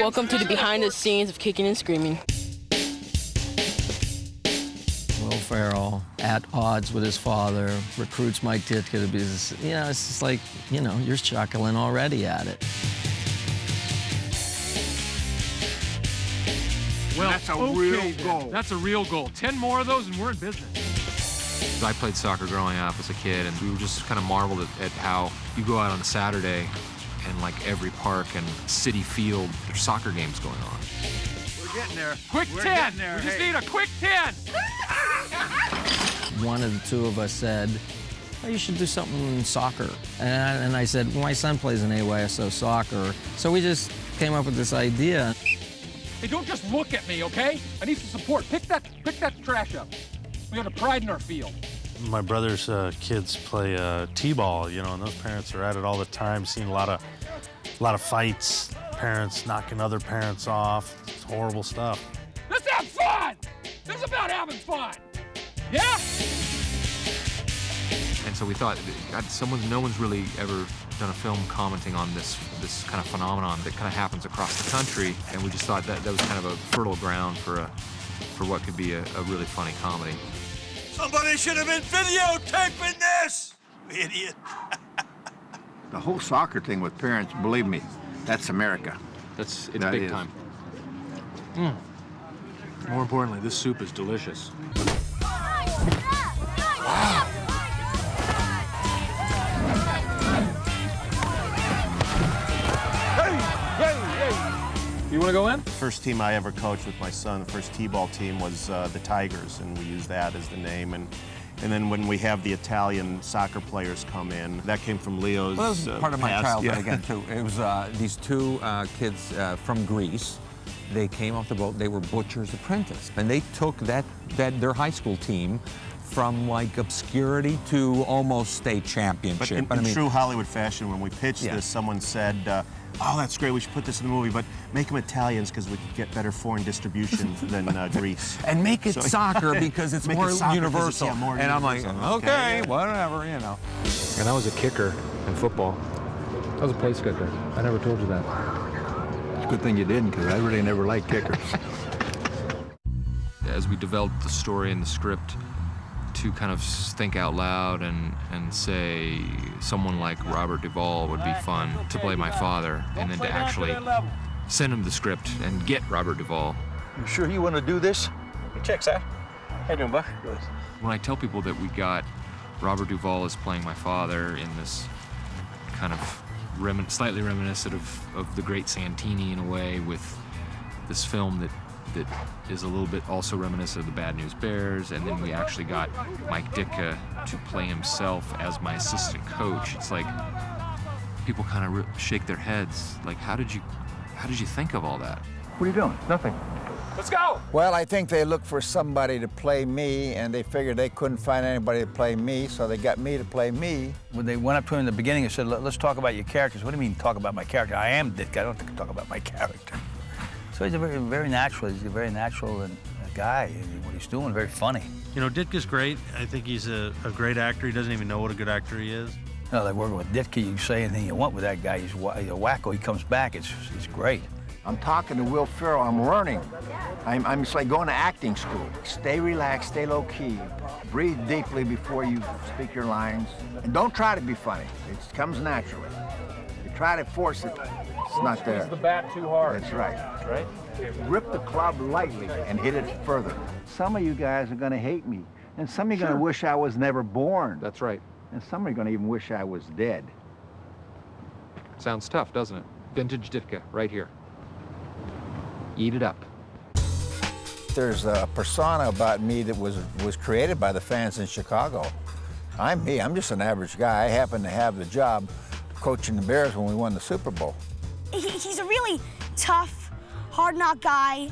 Welcome to the behind the scenes of Kickin' and Screaming. Will Ferrell, at odds with his father, recruits Mike Ditka to be this, it's just like, you're chuckling already at it. Well, that's a real goal. That's a real goal. 10 more of those and we're in business. I played soccer growing up as a kid, and we just kind of marveled at how you go out on a Saturday and like every park and city field, there's soccer games going on. We're getting there. Quick 10. We just need a quick 10. One of the two of us said, oh, you should do something in soccer. And I said, well, my son plays in AYSO soccer. So we just came up with this idea. Hey, don't just look at me, okay? I need some support. Pick that trash up. We got a pride in our field. My brother's kids play t-ball, and those parents are at it all the time, seeing a lot of fights, parents knocking other parents off. It's horrible stuff. Let's have fun! This is about having fun. Yeah? And so we thought, God, no one's really ever done a film commenting on this kind of phenomenon that kind of happens across the country, and we just thought that was kind of a fertile ground for what could be a really funny comedy. Somebody should have been videotaping this, idiot. The whole soccer thing with parents, believe me, that's America. It's That big is. time. More importantly, this soup is delicious. You want to go in? First team I ever coached with my son, the first T-ball team was the Tigers, and we used that as the name. And then when we have the Italian soccer players come in, that came from Leo's Well, that was part of my past. childhood Yeah. again, too. It was these two kids from Greece. They came off the boat. They were butcher's apprentice. And they took their high school team from, like, obscurity to almost state championship. But in true Hollywood fashion, when we pitched this, someone said, oh, that's great, we should put this in the movie, but make them Italians because we could get better foreign distribution than Greece. And make it soccer because it's more universal. More and I'm like, universal. okay, whatever, And I was a kicker in football. I was a place kicker. I never told you that. It's a good thing you didn't, because I really never liked kickers. As we developed the story and the script, to kind of think out loud and say someone like Robert Duvall would be fun to play my father, and then to actually send him the script and get Robert Duvall. You sure you want to do this? Check, sir. How you doing, Buck? Good. When I tell people that we got Robert Duvall as playing my father in this kind of slightly reminiscent of the great Santini in a way, with this film that is a little bit also reminiscent of the Bad News Bears, and then we actually got Mike Ditka to play himself as my assistant coach. It's like people kind of shake their heads, like, how did you think of all that? What are you doing? Nothing. Let's go! Well, I think they looked for somebody to play me, and they figured they couldn't find anybody to play me, so they got me to play me. When they went up to him in the beginning and said, let's talk about your characters. What do you mean talk about my character? I am Ditka. I don't think I talk about my character. So he's a very natural. He's a very natural guy. What he's doing, very funny. Ditka's great. I think he's a great actor. He doesn't even know what a good actor he is. Like working with Ditka, you can say anything you want with that guy. He's a wacko. He comes back. It's great. I'm talking to Will Ferrell. I'm learning. I'm just like going to acting school. Stay relaxed, stay low key. Breathe deeply before you speak your lines. And don't try to be funny. It comes naturally. You try to force it, it's not there. Squeeze the bat too hard. That's right. Right? Grip the club lightly and hit it further. Some of you guys are going to hate me, and some of you are going to wish I was never born. That's right. And some are going to even wish I was dead. Sounds tough, doesn't it? Vintage Ditka, right here. Eat it up. There's a persona about me that was created by the fans in Chicago. I'm me. I'm just an average guy. I happen to have the job coaching the Bears when we won the Super Bowl. He's a really tough, hard-knock guy.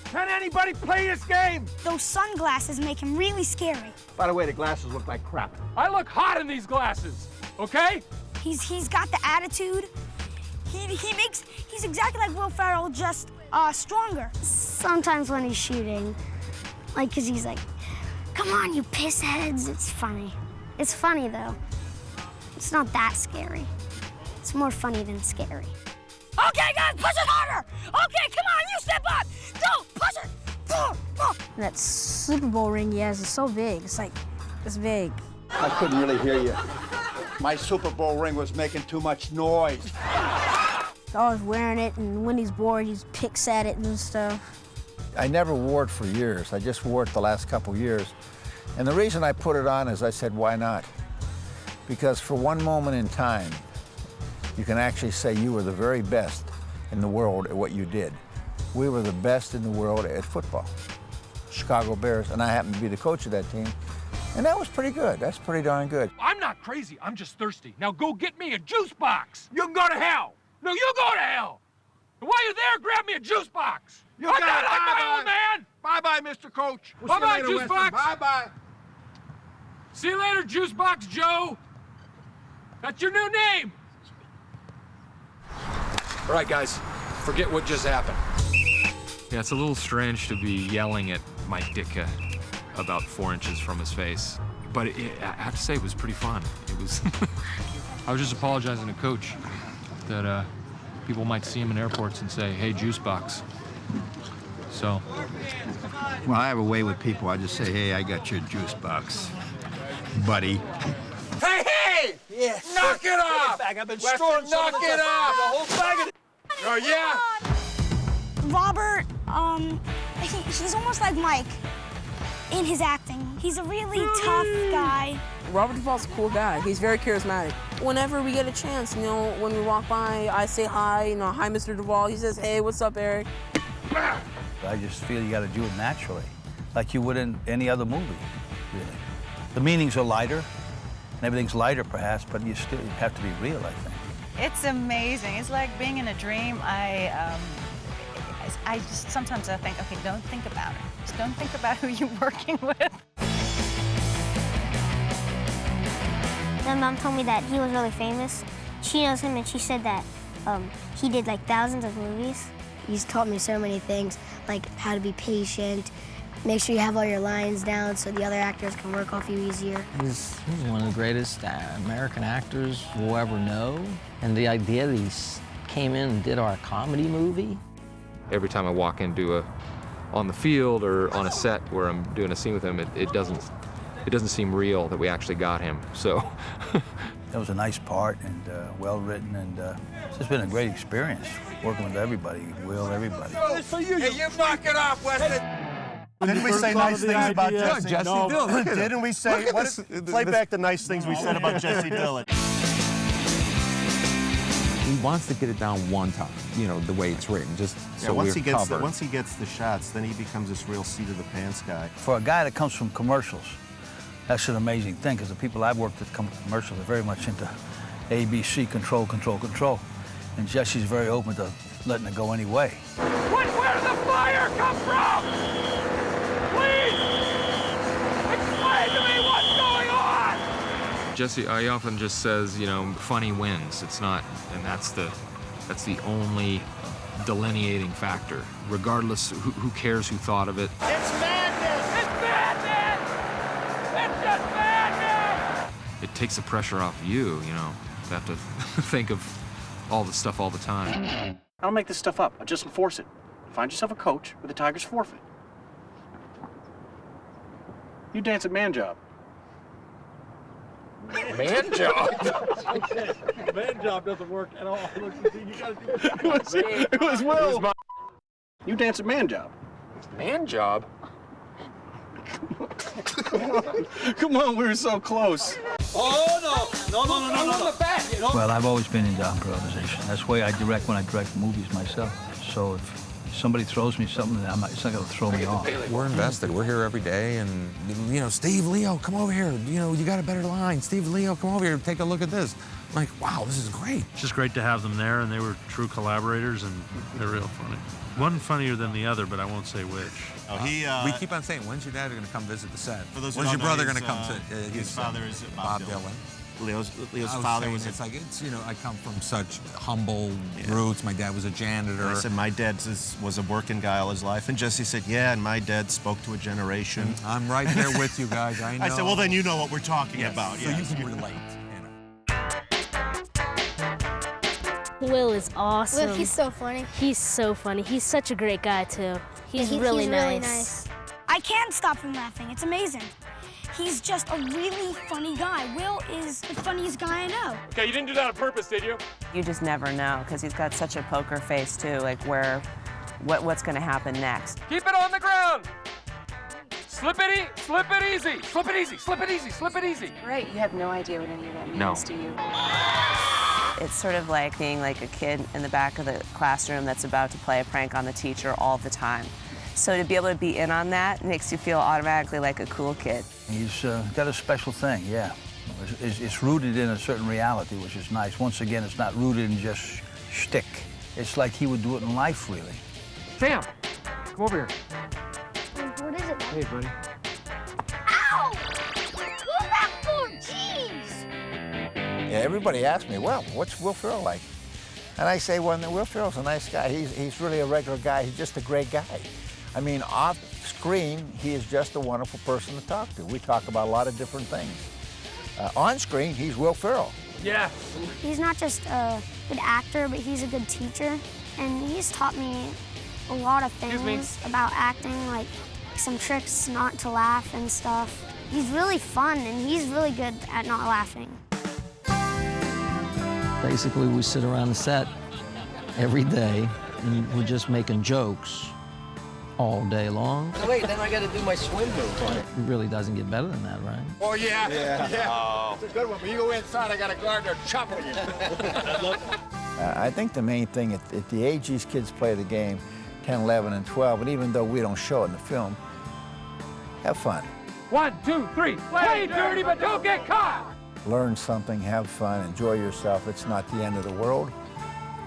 Can anybody play this game? Those sunglasses make him really scary. By the way, the glasses look like crap. I look hot in these glasses, okay? He's got the attitude. He's exactly like Will Ferrell, just stronger. Sometimes when he's shooting, cause he's like, come on, you piss heads. It's funny. It's funny though. It's not that scary. It's more funny than scary. Okay, guys, push it harder. And that Super Bowl ring he has is so big. It's like, it's big. I couldn't really hear you. My Super Bowl ring was making too much noise. He's always wearing it, and when he's bored, he picks at it and stuff. I never wore it for years. I just wore it the last couple years. And the reason I put it on is I said, why not? Because for one moment in time, you can actually say you were the very best in the world at what you did. We were the best in the world at football. Chicago Bears, and I happened to be the coach of that team. And that was pretty good. That's pretty darn good. I'm not crazy. I'm just thirsty. Now go get me a juice box. You can go to hell. No, you go to hell. And while you're there, grab me a juice box. You I'm got not it. like my old man. Bye-bye, Mr. Coach. We'll see you Bye-bye, later, juice Winston. box. Bye-bye. See you later, juice box Joe. That's your new name. All right, guys, forget what just happened. Yeah, it's a little strange to be yelling at Mike Ditka about 4 inches from his face, but I have to say it was pretty fun. It was. I was just apologizing to Coach that people might see him in airports and say, "Hey, juice box." So. Well, I have a way with people. I just say, hey, I got your juice box, buddy. Hey, hey! Yeah. Knock it off! I've been Weston, storing knock it off! The whole bag of Oh, yeah? Robert, he's almost like Mike in his acting. He's a really tough guy. Robert Duvall's a cool guy. He's very charismatic. Whenever we get a chance, you know, when we walk by, I say hi, you know, hi, Mr. Duvall. He says, hey, what's up, Eric? I just feel you got to do it naturally, like you would in any other movie, really. The meanings are lighter, and everything's lighter, perhaps, but you have to be real, I think. It's amazing. It's like being in a dream. I just sometimes I think, okay, don't think about it. Just don't think about who you're working with. My mom told me that he was really famous. She knows him, and she said that he did like thousands of movies. He's taught me so many things, like how to be patient, make sure you have all your lines down so the other actors can work off you easier. He's one of the greatest American actors we'll ever know. And the idea that he came in and did our comedy movie. Every time I walk into on the field or on a set where I'm doing a scene with him, it doesn't seem real that we actually got him. So. That was a nice part and well written, and it's just been a great experience working with everybody, Will, everybody. Hey, you knock it off, Weston! Didn't we say nice things about Jesse? Jesse Dillon. Didn't we say, play back the nice things we said about Jesse Dillon. He wants to get it down one time, you know, the way it's written, just so once we're he gets covered. once he gets the shots, then he becomes this real seat of the pants guy. For a guy that comes from commercials, that's an amazing thing, because the people I've worked with come from commercials are very much into ABC, control, control, control. And Jesse's very open to letting it go any way. Where did the fire come from? Please! Explain to me what's going on! Jesse, I often just says, you know, funny wins. It's not, and that's the only delineating factor. Regardless, who cares who thought of it? It's madness! It's madness! It's just madness! It takes the pressure off you, you know, to have to think of all the stuff all the time. I don't make this stuff up. I just enforce it. Find yourself a coach with the Tigers forfeit. You dance at man job. Man job? Man job doesn't work at all. It was Will. You dance at man job. Man job? Come on, we were so close. Oh, no. Well, I've always been into improvisation. That's the way I direct when I direct movies myself. So if somebody throws me something, it's not going to throw me off. We're invested. We're here every day, and, you know, Steve, Leo, come over here. You know, you got a better line. Steve, Leo, come over here. Take a look at this. I'm like, wow, this is great. It's just great to have them there, and they were true collaborators, and they're real funny. One funnier than the other, but I won't say which. We keep on saying, when's your dad going to come visit the set? For those When's who your don't brother know, going to come to his father is Bob Dylan. Leo's father was. It's like, you know, I come from such humble roots. My dad was a janitor. I said my dad was a working guy all his life, and Jesse said, yeah, and my dad spoke to a generation. I'm right there with you guys. I know. I said, well, then you know what we're talking about. So you can relate. Will is awesome. Will, he's so funny. He's so funny. He's such a great guy, too. He's really nice. I I can't stop from laughing. It's amazing. He's just a really funny guy. Will is the funniest guy I know. Okay, you didn't do that on purpose, did you? You just never know, because he's got such a poker face, too, like what's going to happen next. Keep it on the ground. Slip it easy, slip it easy, slip it easy, slip it easy, slip it easy. Right, you have no idea what any of that means, No. do you? It's sort of like being like a kid in the back of the classroom that's about to play a prank on the teacher all the time. So to be able to be in on that makes you feel automatically like a cool kid. He's got a special thing, yeah. It's rooted in a certain reality, which is nice. Once again, it's not rooted in just shtick. It's like he would do it in life, really. Sam, come over here. What is it? Hey, buddy. Ow! What's that for? Jeez! Yeah, everybody asks me, well, what's Will Ferrell like? And I say, well, Will Ferrell's a nice guy. He's really a regular guy. He's just a great guy. I mean, off screen, he is just a wonderful person to talk to. We talk about a lot of different things. On screen, he's Will Ferrell. Yeah. He's not just a good actor, but he's a good teacher. And he's taught me a lot of things about acting, like some tricks not to laugh and stuff. He's really fun, and he's really good at not laughing. Basically, we sit around the set every day, and we're just making jokes all day long. Wait, then I got to do my swim move on it. It really doesn't get better than that, right? Oh, yeah. Yeah. Oh. It's a good one, but you go inside, I got a gardener chopping you. I think the main thing, at the age these kids play the game, 10, 11, and 12, and even though we don't show it in the film, have fun. 1, 2, 3. Play dirty, but don't get caught. Learn something, have fun, enjoy yourself. It's not the end of the world.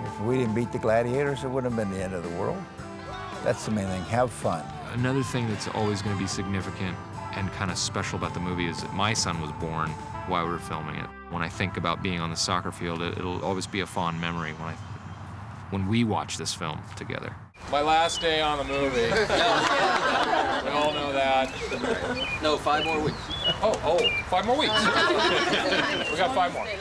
If we didn't beat the gladiators, it wouldn't have been the end of the world. That's the main thing, have fun. Another thing that's always going to be significant and kind of special about the movie is that my son was born while we were filming it. When I think about being on the soccer field, it'll always be a fond memory when we watch this film together. My last day on the movie. We all know that. No, 5 more weeks. Oh, 5 more weeks. We got 5 more. All right.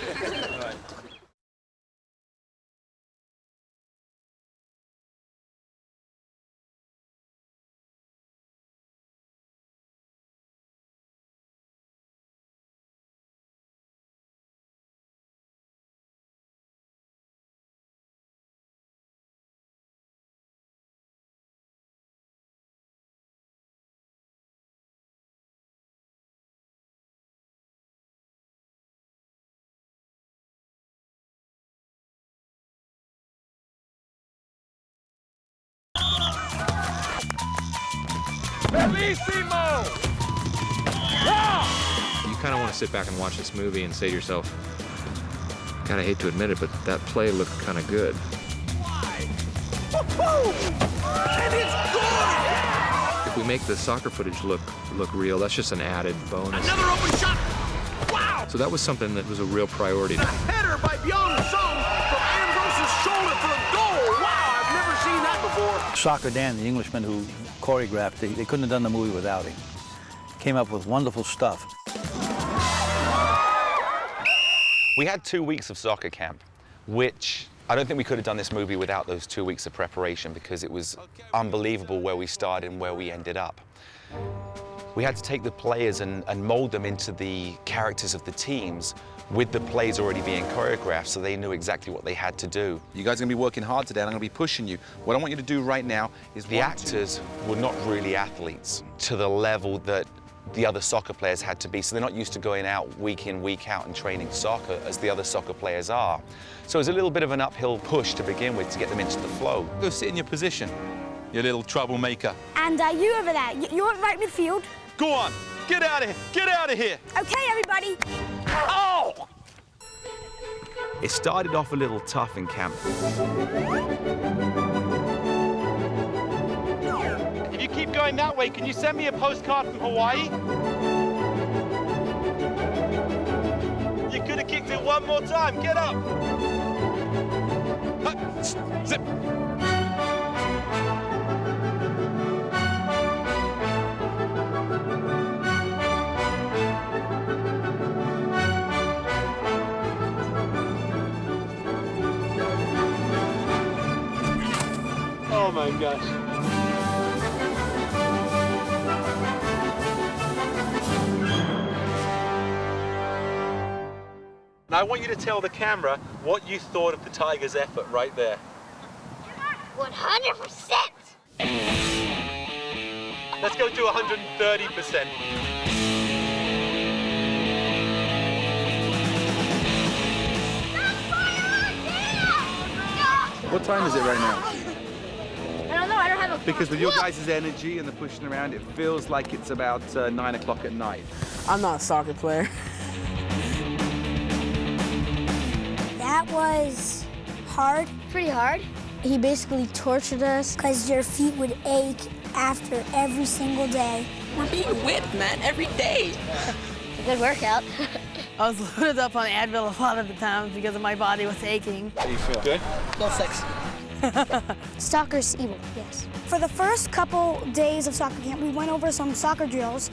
Bellissimo! Wow! You kind of want to sit back and watch this movie and say to yourself, God, I hate to admit it, but that play looked kind of good. And it's good! If we make the soccer footage look real, that's just an added bonus. Another open shot! Wow! So that was something that was a real priority. A header by Beyond Song from Ambrose's shoulder for a goal! Wow, I've never seen that before. Soccer Dan, the Englishman who choreographed, they couldn't have done the movie without him. Came up with wonderful stuff. We had 2 weeks of soccer camp, which I don't think we could have done this movie without those 2 weeks of preparation, because it was unbelievable where we started and where we ended up. We had to take the players and mold them into the characters of the teams with the plays already being choreographed, so they knew exactly what they had to do. You guys are gonna be working hard today, and I'm gonna be pushing you. What I want you to do right now is the actors were not really athletes to the level that the other soccer players had to be, so they're not used to going out week in, week out and training soccer as the other soccer players are. So it was a little bit of an uphill push to begin with to get them into the flow. Go sit in your position, you little troublemaker. And you over there, you're at right midfield. Go on, get out of here, get out of here. Okay, everybody. Oh! It started off a little tough in camp. If you keep going that way, can you send me a postcard from Hawaii? You could have kicked it one more time. Get up. Zip. Oh my gosh. I want you to tell the camera what you thought of the Tigers' effort right there. 100%. Let's go to 130%. What time is it right now? I don't know, I don't have a... Because with your guys' energy and the pushing around, it feels like it's about 9 o'clock at night. I'm not a soccer player. That was hard. Pretty hard. He basically tortured us because your feet would ache after every single day. We're being whipped, man, every day. A good workout. I was loaded up on Advil a lot of the times because my body was aching. How do you feel? Good? No sex. Soccer's evil, yes. For the first couple days of soccer camp, we went over some soccer drills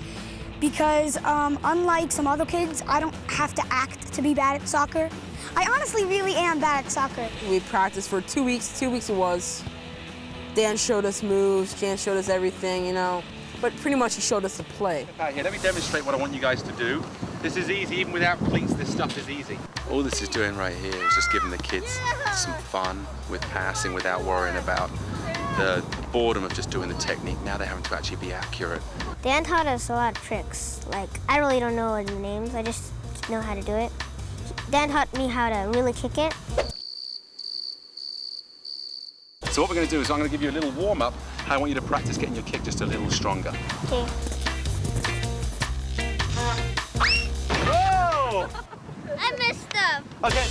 because unlike some other kids, I don't have to act to be bad at soccer. I honestly really am bad at soccer. We practiced for 2 weeks. 2 weeks it was. Dan showed us moves, Jan showed us everything, you know. But pretty much he showed us to play. Here, let me demonstrate what I want you guys to do. This is easy, even without cleats, this stuff is easy. All this is doing right here is just giving the kids some fun with passing without worrying about the boredom of just doing the technique. Now they're having to actually be accurate. Dan taught us a lot of tricks. Like, I really don't know the names, I just know how to do it. Dan taught me how to really kick it. So what we're going to do is I'm going to give you a little warm-up. I want you to practice getting your kick just a little stronger. Okay. Oh! I messed up. Okay.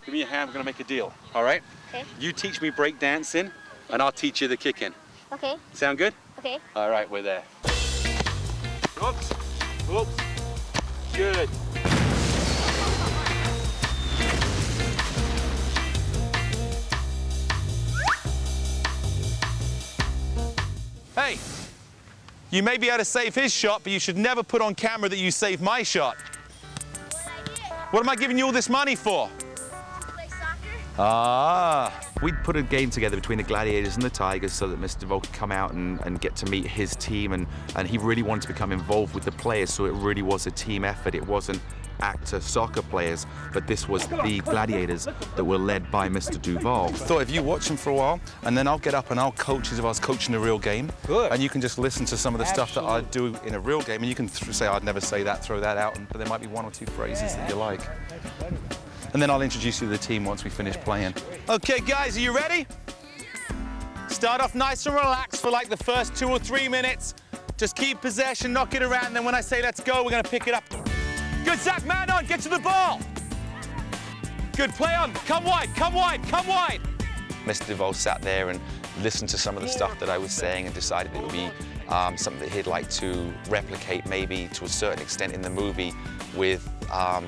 Give me your hand, we're going to make a deal, all right? Okay. You teach me break dancing, and I'll teach you the kicking. Okay. Sound good? Okay. All right, we're there. Oops. Oops. Good. Hey, you may be able to save his shot, but you should never put on camera that you saved my shot. What am I giving you all this money for? We'd put a game together between the Gladiators and the Tigers so that Mr. Duvall could come out and get to meet his team, and he really wanted to become involved with the players, so it really was a team effort. It wasn't actor soccer players, but this was the Gladiators that were led by Mr. Duvall. Thought if you watch him for a while, and then I'll get up and I'll coach as if I was coaching a real game. Good. And you can just listen to some of the stuff that I do in a real game, and you can say, I'd never say that, throw that out, but there might be one or two phrases that you like. And then I'll introduce you to the team once we finish playing. Okay, guys, are you ready? Start off nice and relaxed for like the first 2 or 3 minutes. Just keep possession, knock it around, then when I say let's go, we're gonna pick it up. Good, Zach, man on, get to the ball. Good, play on, come wide, come wide, come wide. Mr. Duvall sat there and listened to some of the stuff that I was saying and decided it would be something that he'd like to replicate maybe to a certain extent in the movie with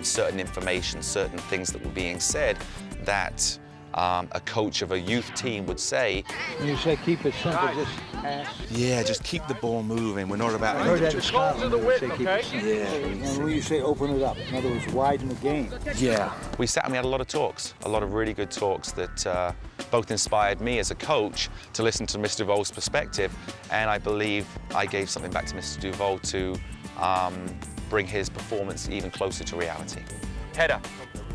certain information, certain things that were being said that a coach of a youth team would say. When you say keep it simple, just pass. Yeah, just keep the ball moving. We're not about... I heard that in Scotland, the when you width, say keep it simple. Yeah. And when you say open it up, in other words, widen the game. Yeah. We sat and we had a lot of talks, a lot of really good talks that both inspired me as a coach to listen to Mr. Duvall's perspective, and I believe I gave something back to Mr. Duvall to bring his performance even closer to reality. Header.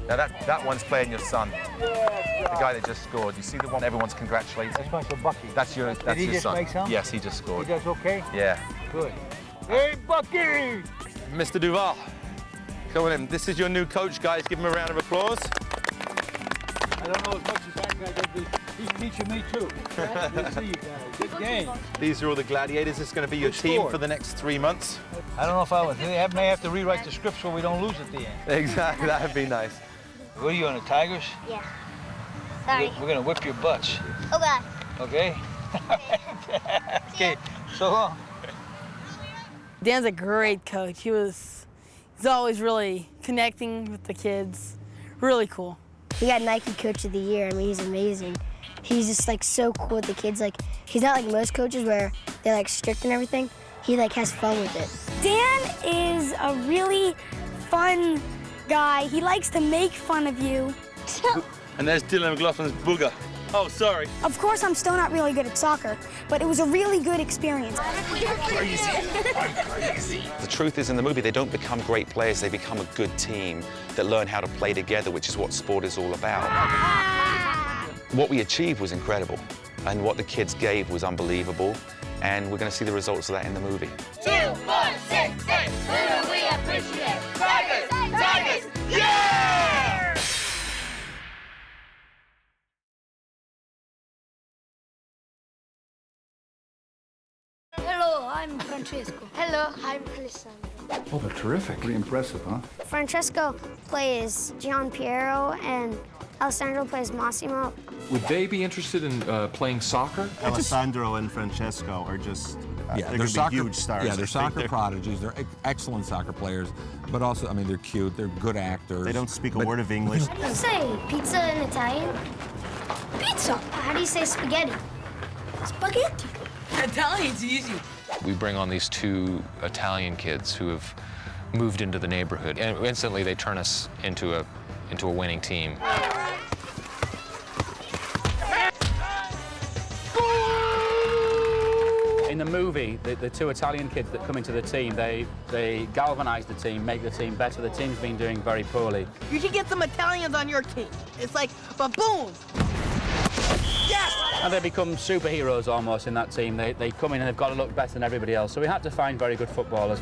Now that one's playing your son. The guy that just scored. You see the one everyone's congratulating? That's my son, Bucky. That's your son. Did he just make some? Yes, he just scored. He does okay? Yeah. Good. Hey, Bucky! Mr. Duvall, come on in. This is your new coach, guys. Give him a round of applause. I don't know as much as that guy did. He's teaching me too. Good to see you guys. Good game. These are all the Gladiators. This is going to be your team for the next 3 months. I don't know if I would. They may have to rewrite the script so we don't lose at the end. Exactly. That would be nice. What are you on, the Tigers? Yeah. Sorry. We're gonna whip your butts. Oh, God. Okay? Okay, so long. Dan's a great coach. He's always really connecting with the kids. Really cool. He got Nike Coach of the Year. I mean, he's amazing. He's just like so cool with the kids. Like, he's not like most coaches where they're like strict and everything. He like has fun with it. Dan is a really fun guy. He likes to make fun of you. And there's Dylan McLaughlin's booger. Oh, sorry. Of course, I'm still not really good at soccer, but it was a really good experience. You're crazy. I'm crazy. The truth is, in the movie, they don't become great players, they become a good team that learn how to play together, which is what sport is all about. What we achieved was incredible, and what the kids gave was unbelievable, and we're going to see the results of that in the movie. 2, 4, 6, 8. Who do we appreciate? Tigers! Tigers! Yeah! Hello, I'm Francesco. Hello, I'm Alessandro. Oh, they're terrific. Pretty impressive, huh? Francesco plays Gian Piero and Alessandro plays Massimo. Would they be interested in playing soccer? Alessandro and Francesco are just they're gonna be huge stars. Yeah, they're soccer prodigies. They're excellent soccer players, but also, I mean, they're cute. They're good actors. They don't speak a word of English. How do you say pizza in Italian? Pizza. How do you say spaghetti? Spaghetti. Italian's easy. We bring on these 2 Italian kids who have moved into the neighborhood, and instantly they turn us into a winning team. In the movie, the 2 Italian kids that come into the team, they galvanize the team, make the team better. The team's been doing very poorly. You should get some Italians on your team. It's like, ba-boom! Yes! And they become superheroes almost in that team. They come in and they've got to look better than everybody else. So we had to find very good footballers.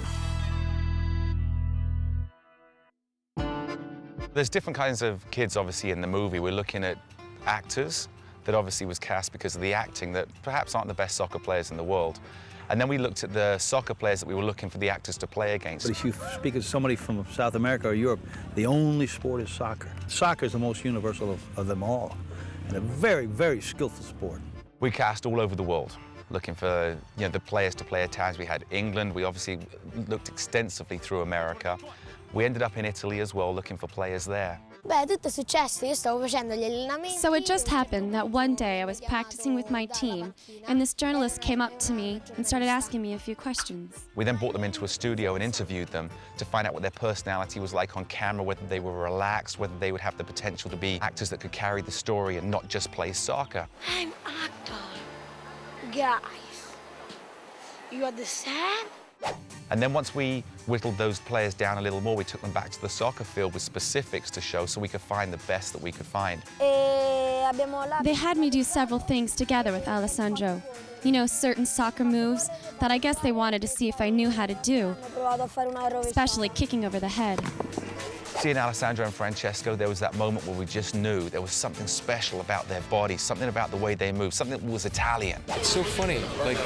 There's different kinds of kids, obviously, in the movie. We're looking at actors that obviously was cast because of the acting that perhaps aren't the best soccer players in the world. And then we looked at the soccer players that we were looking for the actors to play against. But if you speak as somebody from South America or Europe, the only sport is soccer. Soccer is the most universal of them all, and a very, very skillful sport. We cast all over the world, looking for the players to play at times. We had England. We obviously looked extensively through America. We ended up in Italy as well, looking for players there. Beh, tutto è successo, io stavo facendo gli allenamenti. So it just happened that one day I was practicing with my team, and this journalist came up to me and started asking me a few questions. We then brought them into a studio and interviewed them to find out what their personality was like on camera, whether they were relaxed, whether they would have the potential to be actors that could carry the story and not just play soccer. I'm actor. Guys, you understand? And then once we whittled those players down a little more, we took them back to the soccer field with specifics to show so we could find the best that we could find. They had me do several things together with Alessandro. You know, certain soccer moves that I guess they wanted to see if I knew how to do, especially kicking over the head. Seeing Alessandro and Francesco, there was that moment where we just knew there was something special about their bodies, something about the way they moved, something that was Italian. It's so funny, like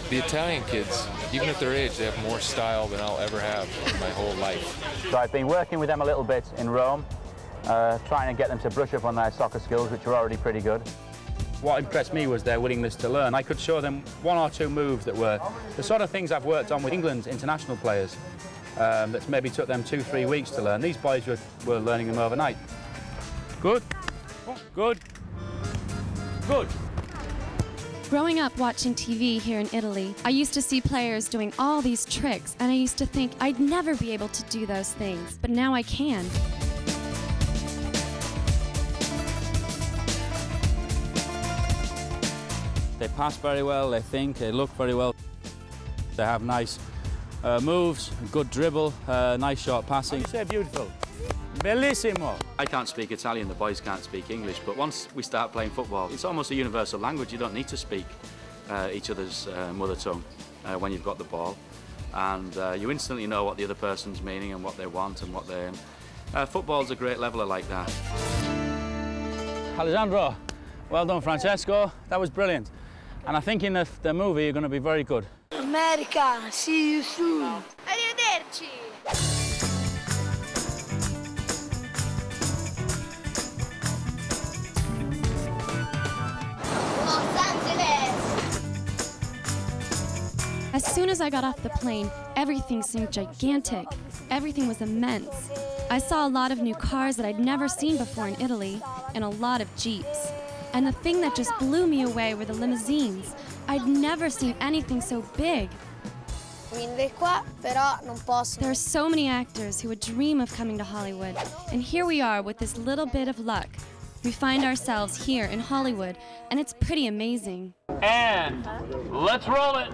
the Italian kids, even at their age, they have more style than I'll ever have in my whole life. So I've been working with them a little bit in Rome, trying to get them to brush up on their soccer skills, which are already pretty good. What impressed me was their willingness to learn. I could show them 1 or 2 moves that were the sort of things I've worked on with England's international players. That maybe took them 2-3 weeks to learn. These boys were learning them overnight. Good, good, good. Growing up watching TV here in Italy, I used to see players doing all these tricks, and I used to think I'd never be able to do those things, but now I can. They pass very well, they think, they look very well. They have nice moves, good dribble, nice short passing. They're beautiful. Bellissimo. I can't speak Italian, the boys can't speak English, but once we start playing football, it's almost a universal language. You don't need to speak each other's mother tongue when you've got the ball. And you instantly know what the other person's meaning and what they want and what they're... football's a great leveler like that. Alessandro, well done, Francesco. That was brilliant. And I think in the movie you're going to be very good. America, see you soon. Arrivederci. As soon as I got off the plane, everything seemed gigantic. Everything was immense. I saw a lot of new cars that I'd never seen before in Italy, and a lot of Jeeps. And the thing that just blew me away were the limousines. I'd never seen anything so big. There are so many actors who would dream of coming to Hollywood, and here we are with this little bit of luck. We find ourselves here in Hollywood, and it's pretty amazing. And let's roll it.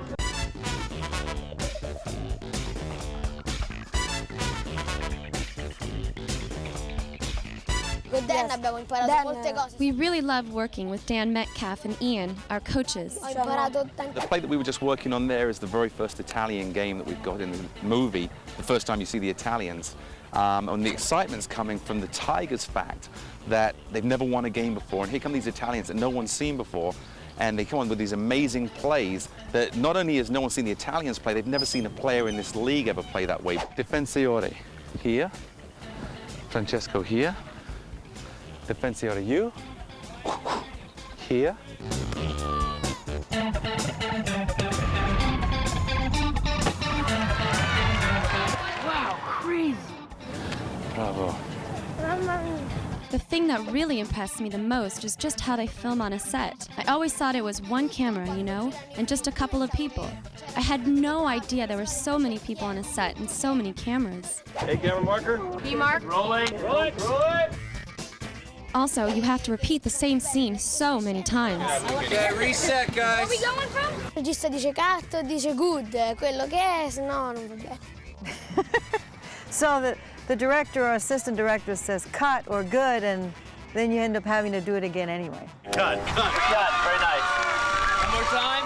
We really love working with Dan Metcalf and Ian, our coaches. The play that we were just working on there is the very first Italian game that we've got in the movie, the first time you see the Italians. And the excitement's coming from the Tigers' fact that they've never won a game before, and here come these Italians that no one's seen before, and they come on with these amazing plays that not only has no one seen the Italians play, they've never seen a player in this league ever play that way. Difensore here, Francesco here, Difensore you, here. Wow, crazy. Bravo. The thing that really impressed me the most is just how they film on a set. I always thought it was one camera, you know, and just a couple of people. I had no idea there were so many people on a set and so many cameras. Hey, camera marker. B-mark. Rolling. Roll it. Roll it. Also, you have to repeat the same scene so many times. Okay, reset, guys. Where are we going from? Il regista dice cut, dice good, quello che è, se no non va bene. So the director or assistant director says cut or good, and then you end up having to do it again anyway. Cut. Very nice. One more time.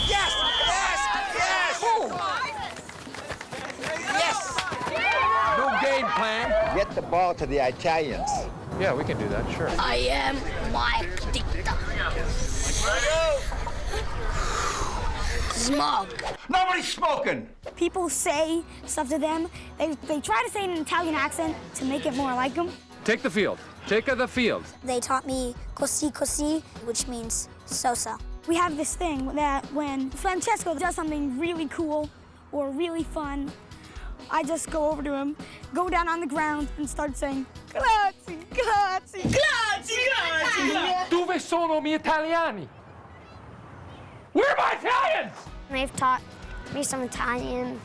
Yes! Yes! Yes! Yes! No game plan. Get the ball to the Italians. Yeah, we can do that, sure. I am Mike Ditka. Smog. Nobody's smoking. People say stuff to them. They try to say it in an Italian accent to make it more like them. Take the field. Take the field. They taught me così così, which means so-so. We have this thing that when Francesco does something really cool or really fun, I just go over to him, go down on the ground, and start saying, grazie, grazie, grazie, grazie. Dove sono mi italiani? Where are my Italians? They've taught me some Italian,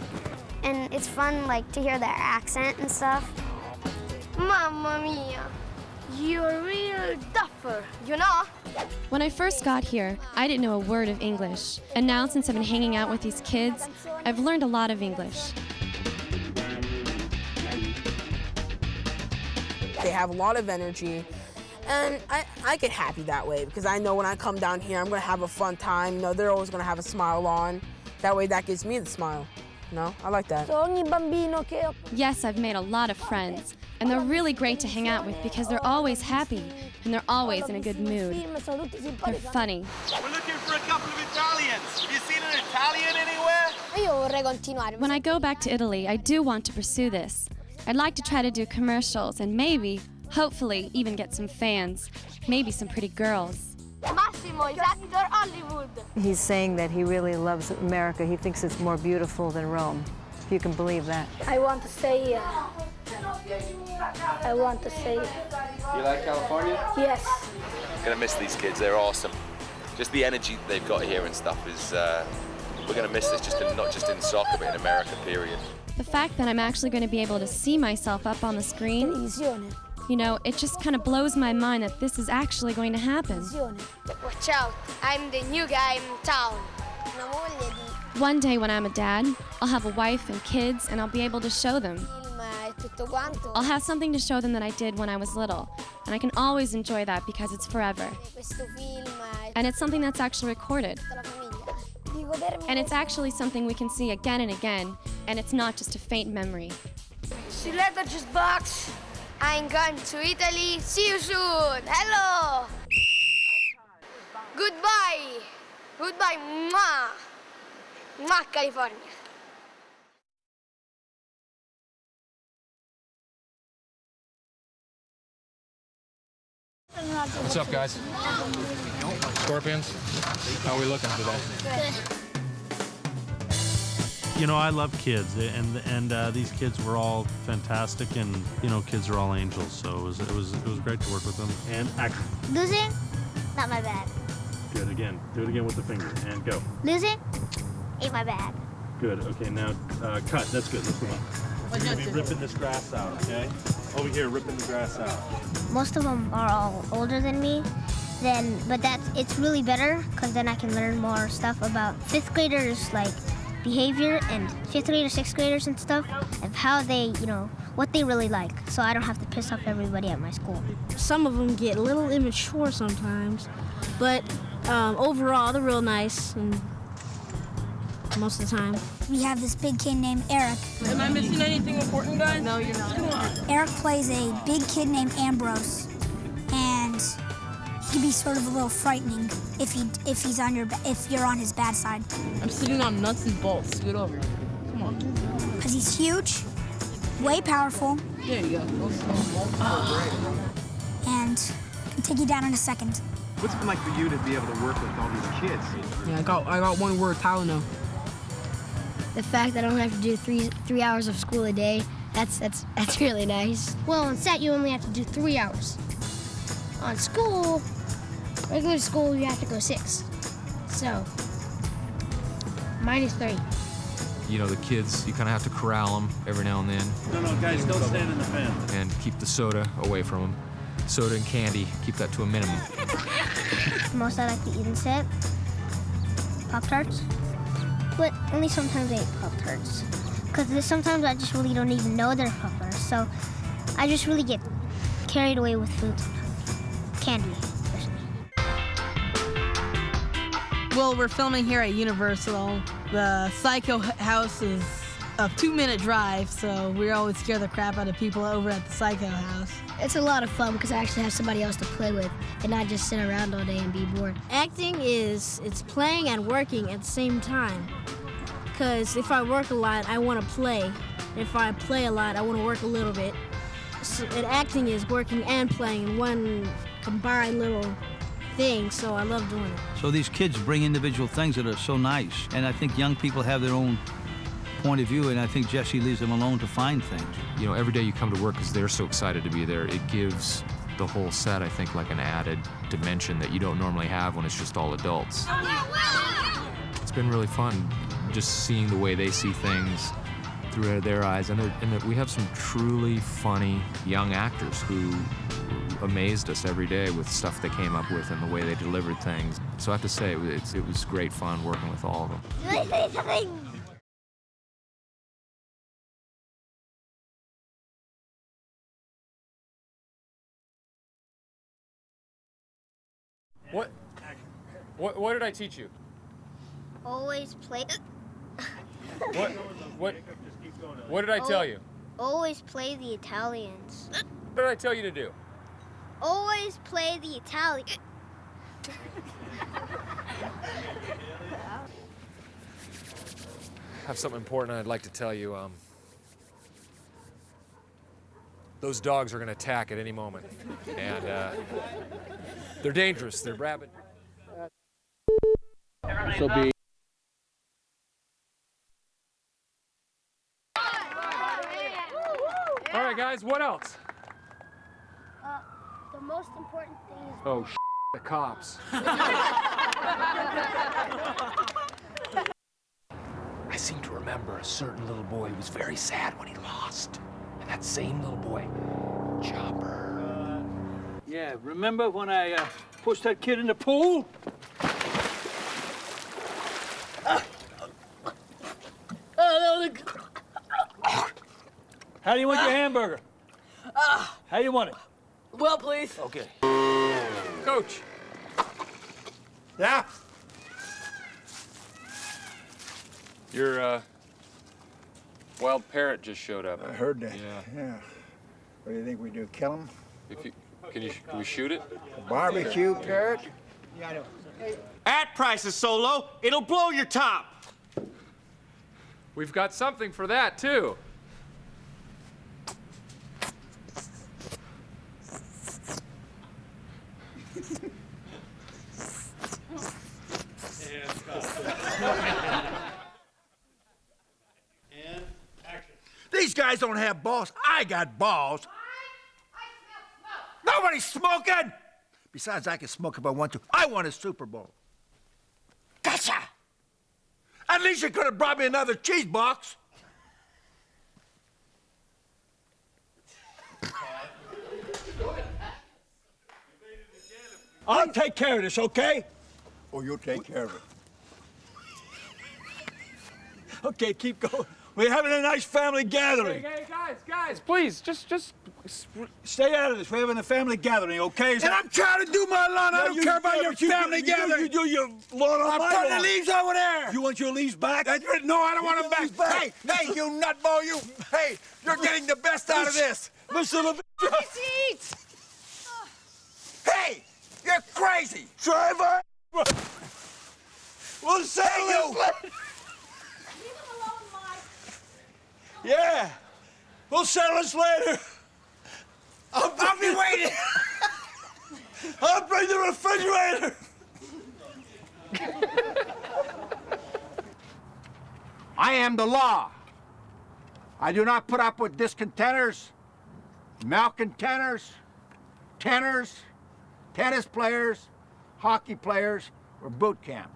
and it's fun, like, to hear their accent and stuff. Mamma mia, you're a real duffer, you know? When I first got here, I didn't know a word of English. And now, since I've been hanging out with these kids, I've learned a lot of English. They have a lot of energy, and I get happy that way because I know when I come down here, I'm gonna have a fun time. You know, they're always gonna have a smile on. That way, that gives me the smile. You know, I like that. Yes, I've made a lot of friends, and they're really great to hang out with because they're always happy, and they're always in a good mood. They're funny. We're looking for a couple of Italians. Have you seen an Italian anywhere? When I go back to Italy, I do want to pursue this. I'd like to try to do commercials and maybe, hopefully, even get some fans. Maybe some pretty girls. Massimo is actor Hollywood. He's saying that he really loves America. He thinks it's more beautiful than Rome, if you can believe that. I want to say, You like California? yes. Gonna miss these kids, they're awesome. Just the energy they've got here and stuff is, we're gonna miss this not just in soccer, but in America, period. The fact that I'm actually going to be able to see myself up on the screen, you know, it just kind of blows my mind that this is actually going to happen. Watch out, I'm the new guy in town. One day when I'm a dad, I'll have a wife and kids, and I'll be able to show them. I'll have something to show them that I did when I was little, and I can always enjoy that because it's forever. And it's something that's actually recorded. And it's actually something we can see again and again, and it's not just a faint memory. See you later, just box. I'm going to Italy. See you soon. Hello. Goodbye. Goodbye. Mwah. Mwah, California. What's up, guys? Scorpions? How are we looking today? Good. You know, I love kids, and these kids were all fantastic, and you know, kids are all angels. So it was great to work with them. And action. Losing? Not my bad. Good. Again. Do it again with the finger. And go. Losing? Ain't my bad. Good. Okay. Now cut. That's good. Let's move on. We're gonna be ripping this grass out. Okay. over here ripping the grass out. Most of them are all older than me, but it's really better because then I can learn more stuff about 5th graders, like behavior, and 5th graders, 6th graders and stuff, of how they, what they really like, so I don't have to piss off everybody at my school. Some of them get a little immature sometimes, but overall they're real nice and most of the time. We have this big kid named Eric. Am I missing anything important, guys? No, you're not. Eric plays a big kid named Ambrose, and he can be sort of a little frightening if you're on his bad side. I'm sitting on nuts and bolts. Scoot over. Come on. Because he's huge, way powerful, There you go. and can take you down in a second. What's it been like for you to be able to work with all these kids? Yeah, I got one word, Tylenol. The fact that I don't have to do three hours of school a day, that's really nice. Well, on set, you only have to do 3 hours. On school, regular school, you have to go 6. So, mine is 3. You know, the kids, you kind of have to corral them every now and then. No, guys, don't stand in the fan. And keep the soda away from them. Soda and candy, keep that to a minimum. Most I like to eat on set, Pop-Tarts. But only sometimes I eat Pop-Tarts. Because sometimes I just really don't even know they're Pop-Tarts. So I just really get carried away with food sometimes. Candy, especially. Well, we're filming here at Universal. The Psycho House is a 2-minute drive, so we always scare the crap out of people over at the Psycho House. It's a lot of fun because I actually have somebody else to play with and not just sit around all day and be bored. Acting it's playing and working at the same time. Because if I work a lot, I want to play. If I play a lot, I want to work a little bit. So, and acting is working and playing in one combined little thing, so I love doing it. So these kids bring individual things that are so nice, and I think young people have their own point of view, and I think Jesse leaves them alone to find things. You know, every day you come to work because they're so excited to be there, it gives the whole set, I think, like an added dimension that you don't normally have when it's just all adults. It's been really fun just seeing the way they see things through their eyes, and we have some truly funny young actors who amazed us every day with stuff they came up with and the way they delivered things. So I have to say, it was great fun working with all of them. Can I say something? What did I teach you? Always play. What did I tell you? Always play the Italians. What did I tell you to do? Always play the Italian. I have something important I'd like to tell you. Those dogs are going to attack at any moment, and they're dangerous. They're rabid. So be. All right, guys. What else? The most important thing is. Oh, the cops. I seem to remember a certain little boy who was very sad when he lost. And that same little boy, Chopper. Yeah, remember when I pushed that kid in the pool? How do you want your hamburger? How do you want it? Well, please. Okay. Coach. Yeah? Your wild parrot just showed up. I heard that. Yeah. What do you think we do? Kill him? Can we shoot it? A barbecue parrot? Yeah, I know. Ad price is so low, it'll blow your top. We've got something for that too. And action. These guys don't have balls. I got balls. Nobody's smoking! Besides, I can smoke if I want to. I want a Super Bowl. Gotcha! At least you could have brought me another cheese box. I'll take care of this, okay? Oh, you'll take care of it. Okay, keep going. We're having a nice family gathering. Hey, guys, please, just stay out of this. We're having a family gathering, okay? And I'm trying to do my lawn. I don't care about your family gathering. You do your lawn on my I'm putting lawn. the leaves over there. You want your leaves back? No, I don't want them back. Hey, you nutball, you. Hey, you're getting the best out of this. Mr. LeBron. Hey, you're crazy. Driver. We'll settle you. this later. Yeah, we'll settle this later. I'll be waiting. I'll bring the refrigerator. I am the law. I do not put up with discontenters, malcontenters, tenors, tennis players, hockey players, or boot camp.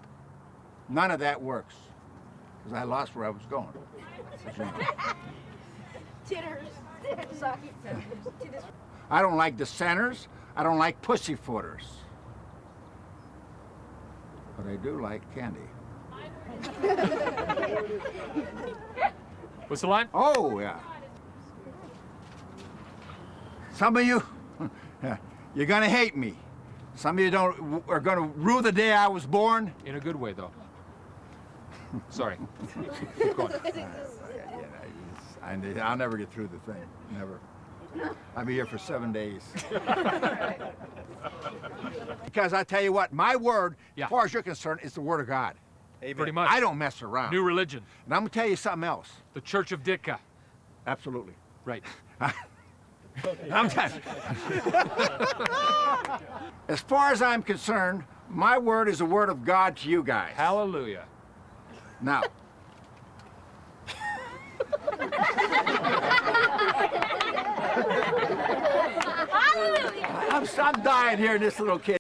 None of that works, because I lost where I was going. I don't like dissenters. I don't like pussyfooters. But I do like candy. What's the line? Oh, yeah. Some of you, you're gonna hate me. Some of you are gonna rue the day I was born. In a good way, though. Sorry. Keep going. I'll never get through the thing. Never. I'll be here for 7 days. Because I tell you what, my word, as far as you're concerned, is the word of God. Pretty much. I don't mess around. New religion. And I'm gonna tell you something else. The Church of Ditka. Absolutely. Right. I'm telling As far as I'm concerned, my word is the word of God to you guys. Hallelujah. Now. I'm dying here, this little kid.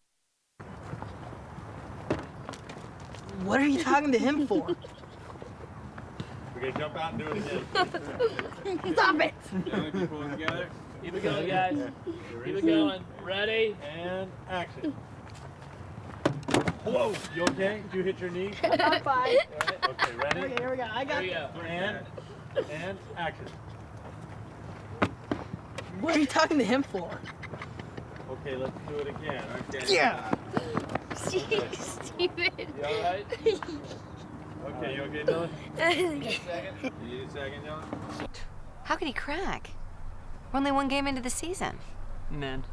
What are you talking to him for? We're gonna jump out and do it again. Stop it! Keep pulling together. Keep it going, guys. Keep it going. Ready? And action. Whoa, you okay? Did you hit your knee? I'm fine. Okay, ready? Okay, here we go. I got Here this. we go. And action. What are you talking to him for? Okay, let's do it again. Okay. Yeah. Steven. You all right? Okay, you okay, Dylan? You need a second, Dylan? How could he crack? We're only one game into the season. Man.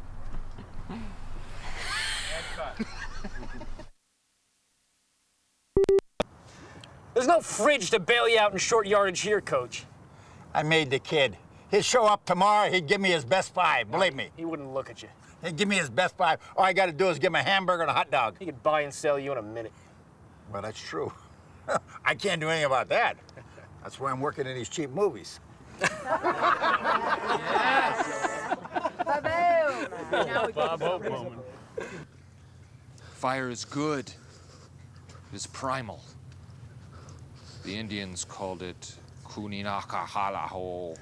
There's no fridge to bail you out in short yardage here, Coach. I made the kid. He'd show up tomorrow, he'd give me his best five, believe me. He wouldn't look at you. He'd give me his best five. All I gotta do is give him a hamburger and a hot dog. He could buy and sell you in a minute. Well, that's true. I can't do anything about that. That's why I'm working in these cheap movies. Bob Hope moment. Fire is good. It is primal. The Indians called it Kuninaka Halaho,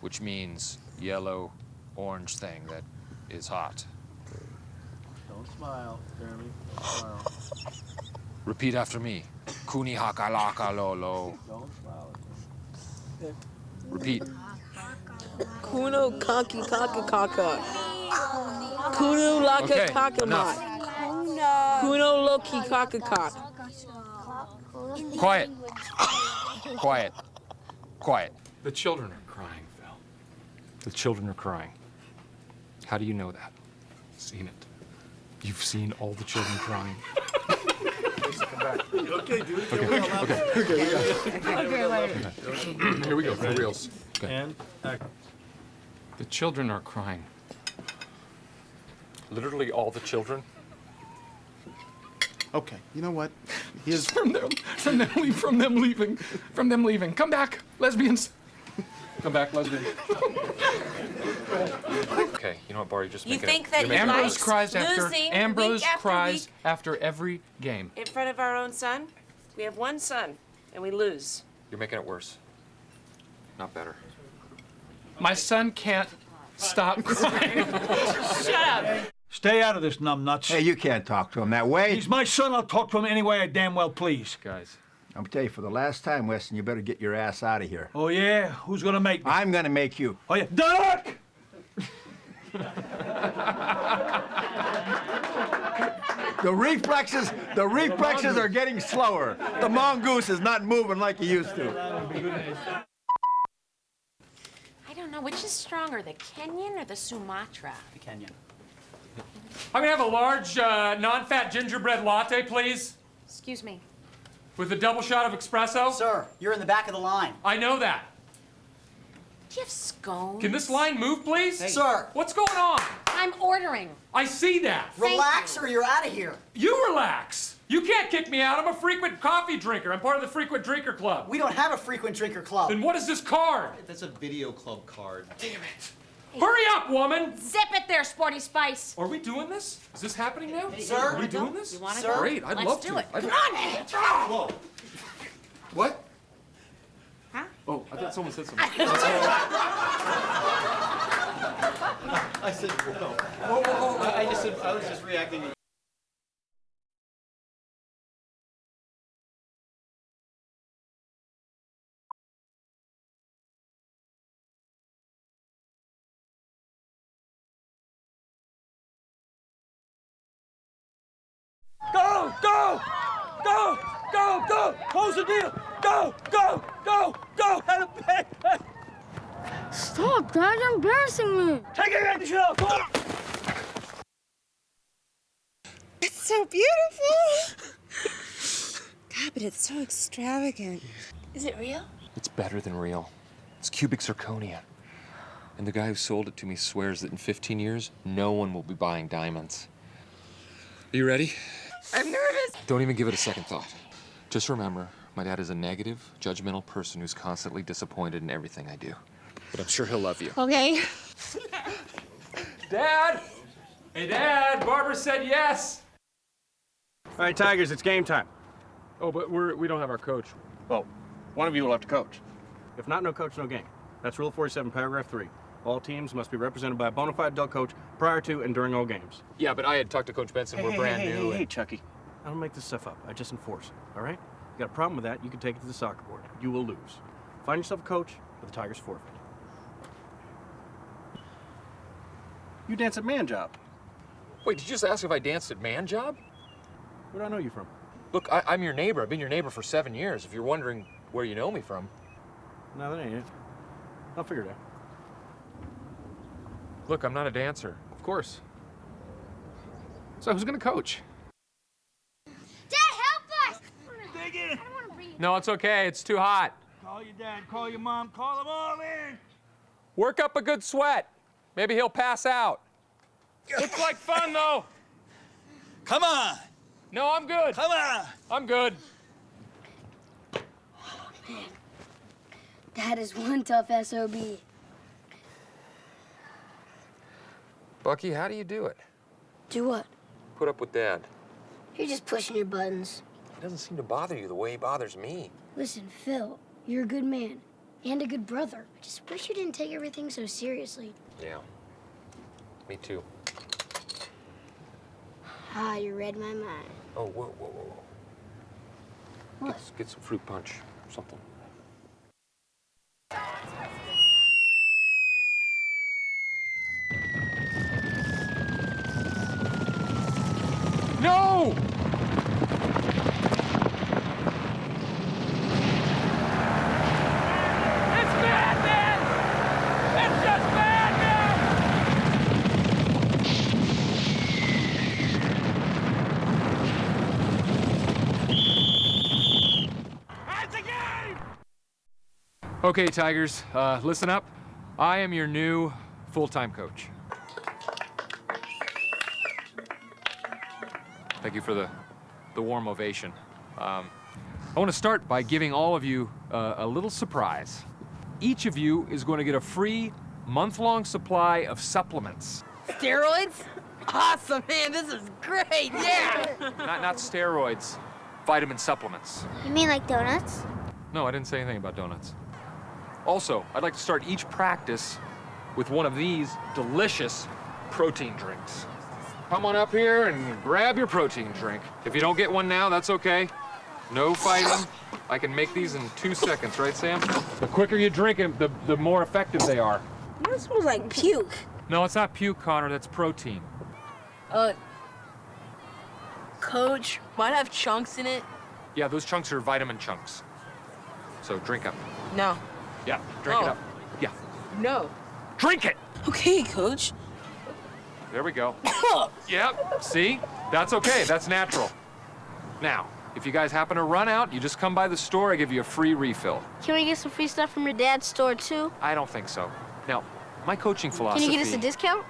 which means yellow, orange thing that is hot. Don't smile, Jeremy. Don't smile. Repeat after me. Kunihaka laka lolo. Don't smile. Repeat. Kuno kaki kaka kaka. Kuno laka Okay, kaka enough. mat. Kuno loki kaka kaka. Quiet. Quiet. Quiet. The children are crying, Phil. The children are crying. How do you know that? Seen it. You've seen all the children crying. Okay, do it again. Okay. Here we go, for reals. Okay. And action. The children are crying. Literally all the children. Okay, you know what? Just from them leaving. Come back, lesbians. Come back, lesbians. Okay, you know what, Barry? Just You make think it. that he Ambrose likes cries after losing Ambrose week after cries week? after every game. In front of our own son? We have one son, and we lose. You're making it worse, not better. My son can't stop crying. Shut up. Stay out of this, numbnuts. Hey, you can't talk to him that way. He's my son. I'll talk to him any way I damn well please. Guys. I'm gonna tell you, for the last time, Weston, you better get your ass out of here. Oh, yeah? Who's gonna make me? I'm gonna make you. Oh, yeah. Duck! The reflexes are getting slower. The mongoose is not moving like he used to. I don't know, which is stronger, the Kenyan or the Sumatra? The Kenyan. I'm gonna have a large, non-fat gingerbread latte, please. Excuse me. With a double shot of espresso? Sir, you're in the back of the line. I know that. Do you have scones? Can this line move, please? Hey. Sir. What's going on? I'm ordering. I see that. Relax or you're out of here. You relax. You can't kick me out. I'm a frequent coffee drinker. I'm part of the frequent drinker club. We don't have a frequent drinker club. Then what is this card? That's a video club card. Damn it. Hurry up, woman! Zip it there, Sporty Spice. Are we doing this? Is this happening now? Hey, sir? Are we doing this? You want to Sir? go? Great, I'd love to. Let's do it. Come on, man. Whoa. What? Huh? Oh, I thought someone said something. I said, whoa. I was just reacting. Go, go, go, go, go, close the deal. Go, go, go, go. Stop, Dad, you're embarrassing me. Take it in, Joe. Go. It's so beautiful. God, but it's so extravagant. Is it real? It's better than real. It's cubic zirconia. And the guy who sold it to me swears that in 15 years, no one will be buying diamonds. Are you ready? I'm nervous. Don't even give it a second thought. Just remember, my dad is a negative, judgmental person who's constantly disappointed in everything I do. But I'm sure he'll love you. Okay. Dad! Hey, Dad, Barbara said yes. All right, Tigers, it's game time. Oh, but we don't have our coach. Well, one of you will have to coach. If not, no coach, no game. That's Rule 47, Paragraph 3. All teams must be represented by a bona fide adult coach prior to and during all games. Yeah, but I had talked to Coach Benson. We're brand new. Hey, Chucky. I don't make this stuff up. I just enforce it, all right? You got a problem with that, you can take it to the soccer board. You will lose. Find yourself a coach, or the Tigers forfeit. You dance at Man Job. Wait, did you just ask if I danced at Man Job? Where do I know you from? Look, I'm your neighbor. I've been your neighbor for 7 years, if you're wondering where you know me from. No, that ain't it. I'll figure it out. Look, I'm not a dancer. Of course. So who's gonna coach? Dad, help us! Dig in. No, it's okay. It's too hot. Call your dad, call your mom, call them all in. Work up a good sweat. Maybe he'll pass out. Looks like fun, though. Come on. No, I'm good. Come on. I'm good. Dad is one tough SOB. Bucky, how do you do it? Do what? Put up with Dad. You're just pushing your buttons. He doesn't seem to bother you the way he bothers me. Listen, Phil, you're a good man and a good brother. I just wish you didn't take everything so seriously. Yeah. Me too. Ah, you read my mind. Oh, whoa. What? Get some fruit punch or something. No! It's bad, man! It's just bad, man! It's a game! Okay, Tigers, listen up. I am your new full-time coach. Thank you for the warm ovation. I want to start by giving all of you a little surprise. Each of you is going to get a free month-long supply of supplements. Steroids? Awesome, man. This is great. Yeah. Not steroids, vitamin supplements. You mean like donuts? No, I didn't say anything about donuts. Also, I'd like to start each practice with one of these delicious protein drinks. come on up here and grab your protein drink. If you don't get one now, that's okay. No fighting. I can make these in 2 seconds, right, Sam? The quicker you drink them, the more effective they are. That smells like puke. No, it's not puke, Connor. That's protein. Coach, might have chunks in it. Yeah, those chunks are vitamin chunks. So drink up. No. Yeah, drink it up. Yeah. No. Drink it! Okay, Coach. There we go. Yep, see? That's okay, that's natural. Now, if you guys happen to run out, you just come by the store, I give you a free refill. Can we get some free stuff from your dad's store, too? I don't think so. Now, my coaching philosophy... Can you get us a discount?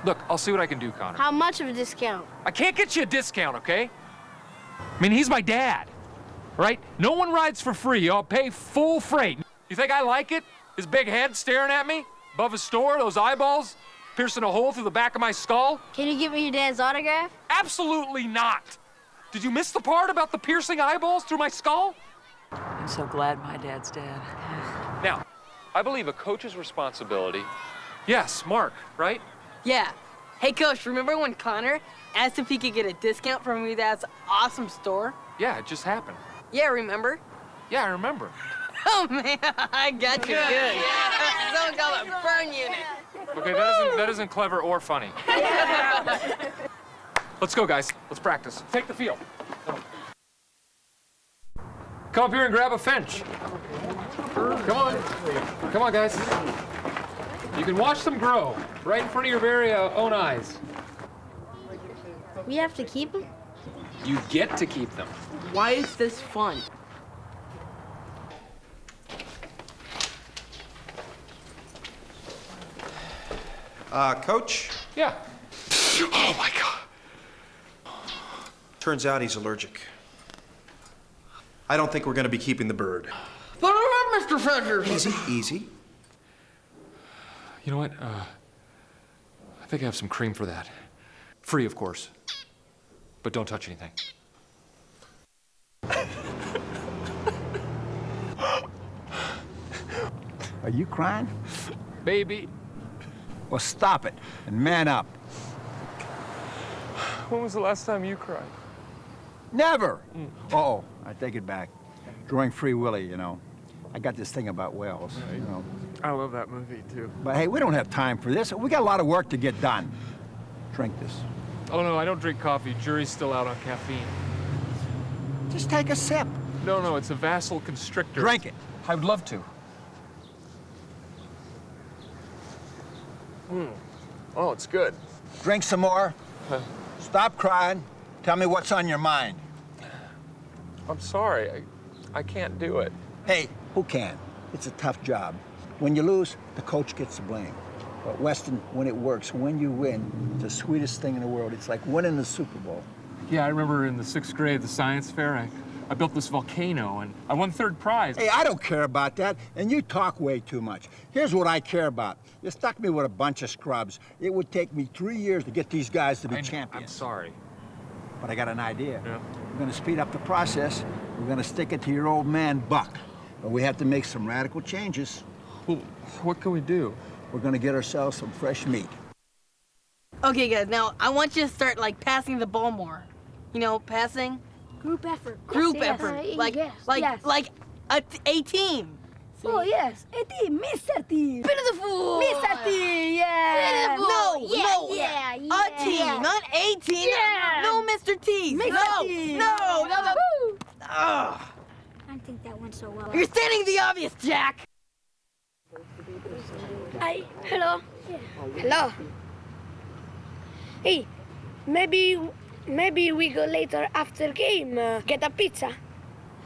Look, I'll see what I can do, Connor. How much of a discount? I can't get you a discount, okay? I mean, he's my dad, right? No one rides for free. I'll pay full freight. You think I like it? His big head staring at me above his store, those eyeballs piercing a hole through the back of my skull? Can you give me your dad's autograph? Absolutely not. Did you miss the part about the piercing eyeballs through my skull? I'm so glad my dad's dead. Now, I believe a coach's responsibility. Yes, Mark, right? Yeah. Hey, Coach, remember when Connor asked if he could get a discount from your dad's awesome store? Yeah, it just happened. Yeah, remember? Yeah, I remember. Oh, man, I got you good. Someone call it burn unit. Okay, that isn't clever or funny. Let's go, guys. Let's practice. Take the field. Come up here and grab a finch. Come on. Come on, guys. You can watch them grow right in front of your very own eyes. We have to keep them? You get to keep them. Why is this fun? Coach? Yeah. Oh, my God. Turns out he's allergic. I don't think we're going to be keeping the bird. Put it up, Mr. Fedgers. Easy, easy. You know what? I think I have some cream for that. Free, of course. But don't touch anything. Are you crying? Baby. Well, stop it and man up. When was the last time you cried? Never. Uh-oh, I take it back. Drawing Free Willy, you know. I got this thing about whales, you know. I love that movie, too. But hey, we don't have time for this. We got a lot of work to get done. Drink this. Oh, no, I don't drink coffee. Jury's still out on caffeine. Just take a sip. No, it's a vassal constrictor. Drink it. I would love to. Oh, it's good. Drink some more. Stop crying. Tell me what's on your mind. I'm sorry. I can't do it. Hey, who can? It's a tough job. When you lose, the coach gets the blame. But Weston, when it works, when you win, it's the sweetest thing in the world. It's like winning the Super Bowl. Yeah, I remember in the 6th grade, the science fair, I built this volcano, and I won 3rd prize. Hey, I don't care about that, and you talk way too much. Here's what I care about. You stuck me with a bunch of scrubs. It would take me 3 years to get these guys to be champions. I'm sorry. But I got an idea. Yeah. We're gonna speed up the process. We're gonna stick it to your old man, Buck. But we have to make some radical changes. Well, what can we do? We're gonna get ourselves some fresh meat. Okay, guys, now I want you to start, like, passing the ball more. You know, passing. Group effort. Group Yes, effort. yes, Like yes. a team. Oh, yes. A team. Mr. Team. Beautiful. Mr. Team, yeah. No, no. Yeah. A team, not a team. Yeah. No, Mr. T. Mr. T. No. Woo. Ugh. I don't think that went so well. You're stating the obvious, Jack. Hi. Hello. Yeah. Hello. Hey, maybe we go later after game, get a pizza.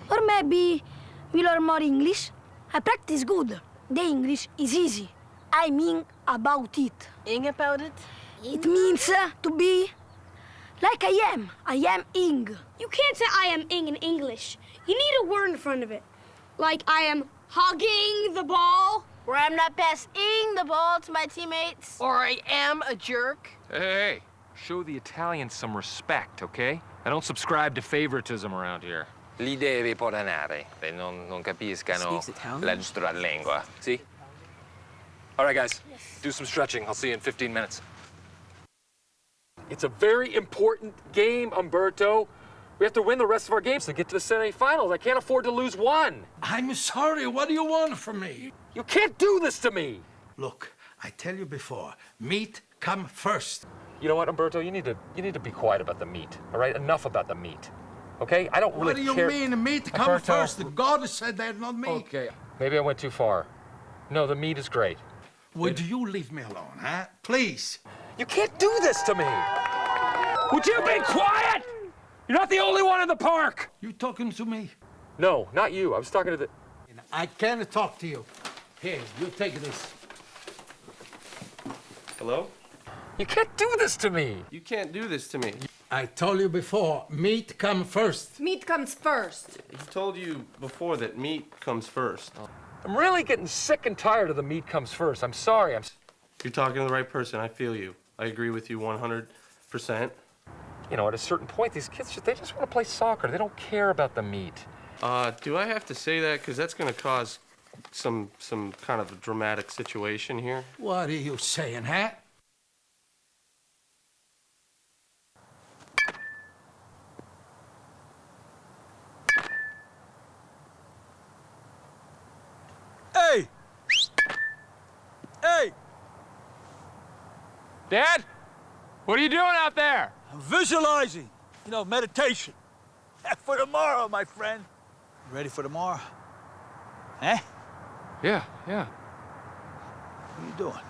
Or maybe we learn more English. I practice good. The English is easy. I mean about it. Ing about it? It means to be like I am. I am Ing. You can't say I am Ing in English. You need a word in front of it. Like I am hogging the ball. Or I'm not passing the ball to my teammates. Or I am a jerk. Hey, show the Italians some respect, okay? I don't subscribe to favoritism around here. Li devi portanare, non capiscano la nostra lingua. See? All right, guys, do some stretching. I'll see you in 15 minutes. It's a very important game, Umberto. We have to win the rest of our games to get to the semifinals. I can't afford to lose one. I'm sorry. What do you want from me? You can't do this to me. Look, I tell you before, meat come first. You know what, Umberto? You need to be quiet about the meat. All right, enough about the meat. Okay, I don't really care. What do you mean, meat come Umberto. first? The God said that, not me. Okay, maybe I went too far. No, the meat is great. Would you leave me alone, huh? Please. You can't do this to me. Would you be quiet? You're not the only one in the park. You talking to me? No, not you. I was talking to the... I can't talk to you. Here, you take this. Hello? You can't do this to me. You can't do this to me. I told you before, meat come first. Meat comes first. He told you before that meat comes first. I'm really getting sick and tired of the meat comes first. I'm sorry. You're talking to the right person. I feel you. I agree with you 100%. You know, at a certain point, these kids, they just want to play soccer. They don't care about the meat. Do I have to say that? Because that's going to cause some kind of a dramatic situation here. What are you saying, huh? Hey! Hey! Dad? What are you doing out there? I'm visualizing. You know, meditation. For tomorrow, my friend. You ready for tomorrow? Eh? Yeah. What are you doing?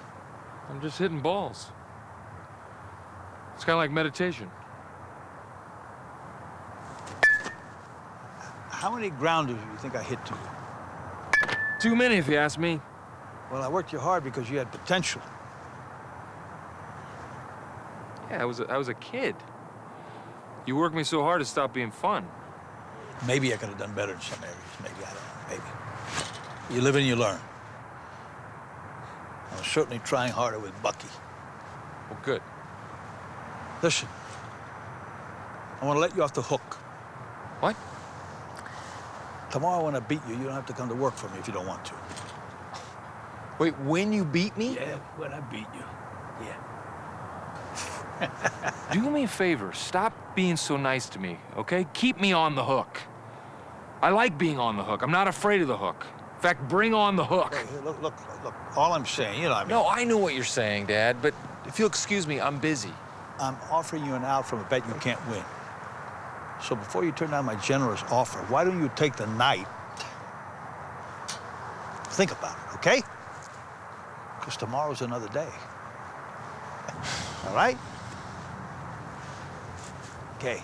I'm just hitting balls. It's kind of like meditation. How many grounders do you think I hit to? Too many, if you ask me. Well, I worked you hard because you had potential. Yeah, I was a kid. You worked me so hard to stop being fun. Maybe I could have done better in some areas. Maybe, I don't know, maybe. You live and you learn. I was certainly trying harder with Bucky. Well, good. Listen, I want to let you off the hook. What? Tomorrow when I beat you, you don't have to come to work for me if you don't want to. Wait, when you beat me? Yeah, when I beat you. Yeah. Do me a favor, stop being so nice to me, okay? Keep me on the hook. I like being on the hook. I'm not afraid of the hook. In fact, bring on the hook. Hey, look. All I'm saying, you know what I mean. No, I know what you're saying, Dad, but if you'll excuse me, I'm busy. I'm offering you an out from a bet you can't win. So before you turn down my generous offer, why don't you take the night? Think about it, okay? Because tomorrow's another day. All right? Okay.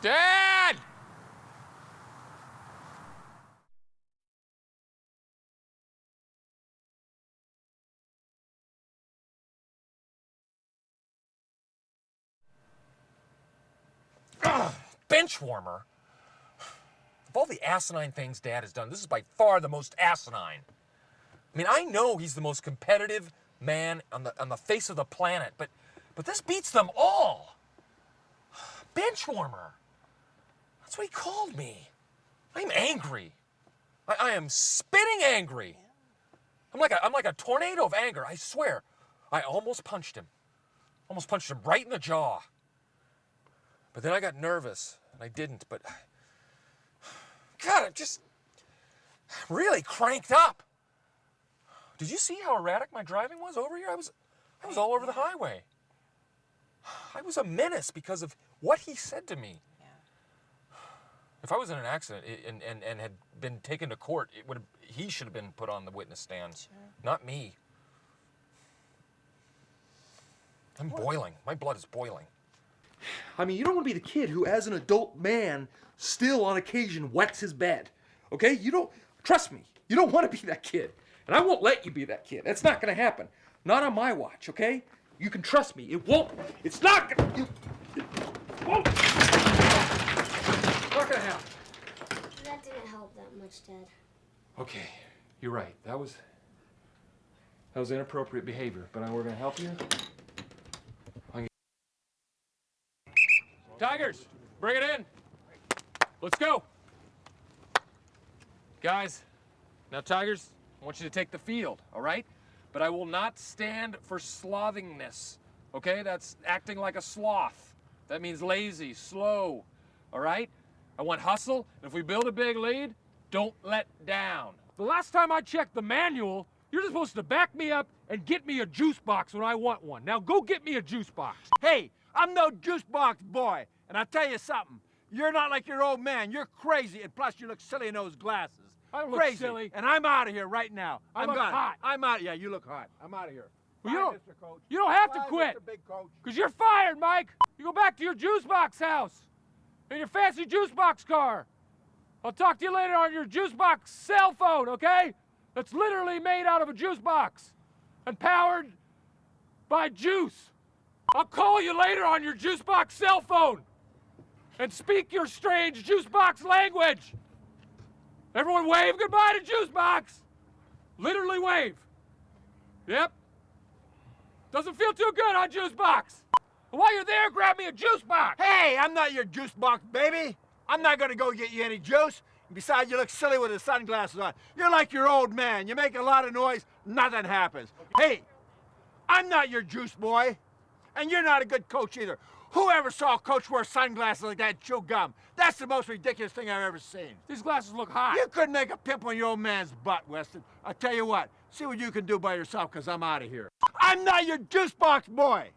Dad! Bench warmer? Of all the asinine things Dad has done, this is by far the most asinine. I mean, I know he's the most competitive man on the face of the planet, but this beats them all. Bench warmer. That's what he called me. I'm angry. I am spitting angry. I'm like a tornado of anger, I swear. I almost punched him. Almost punched him right in the jaw. But then I got nervous, and I didn't, but... God, I'm just really cranked up. Did you see how erratic my driving was over here? I was all over the highway. I was a menace because of what he said to me. Yeah. If I was in an accident and had been taken to court, he should have been put on the witness stand, sure. Not me. I'm boiling. My blood is boiling. I mean, you don't want to be the kid who, as an adult man, still on occasion wets his bed, okay? You don't, trust me, you don't want to be that kid. And I won't let you be that kid. That's not going to happen. Not on my watch, okay? You can trust me. It won't. It's not going to. It won't. It's not going to happen. That didn't help that much, Dad. Okay, you're right. That was inappropriate behavior, but we're going to help you. Tigers, bring it in. Let's go. Guys, Now, Tigers, I want you to take the field, all right? But I will not stand for slothingness, okay? That's acting like a sloth. That means lazy, slow, all right? I want hustle, and if we build a big lead, don't let down. The last time I checked the manual, you're just supposed to back me up and get me a juice box when I want one. Now go get me a juice box. Hey, I'm no juice box boy, and I'll tell you something. You're not like your old man. You're crazy, and plus you look silly in those glasses. I don't look crazy. silly. And I'm out of here right now. I look hot. I'm out. Yeah, you look hot. I'm out of here. Well, Bye, Mr. Coach. you don't have to Bye, quit. Mr. Big Coach. Because you're fired, Mike. You go back to your juice box house in your fancy juice box car. I'll talk to you later on your juice box cell phone, okay? That's literally made out of a juice box and powered by juice. I'll call you later on your juice box cell phone and speak your strange juice box language. Everyone wave goodbye to juice box. Literally wave. Yep. Doesn't feel too good on juice box. While you're there, grab me a juice box. Hey, I'm not your juice box, baby. I'm not gonna go get you any juice. Besides, you look silly with the sunglasses on. You're like your old man. You make a lot of noise, nothing happens. Hey, I'm not your juice boy, and you're not a good coach either. Whoever saw a coach wear sunglasses like that and chew gum? That's the most ridiculous thing I've ever seen. These glasses look hot. You couldn't make a pimp on your old man's butt, Weston. I'll tell you what, see what you can do by yourself, because I'm out of here. I'm not your juice box boy.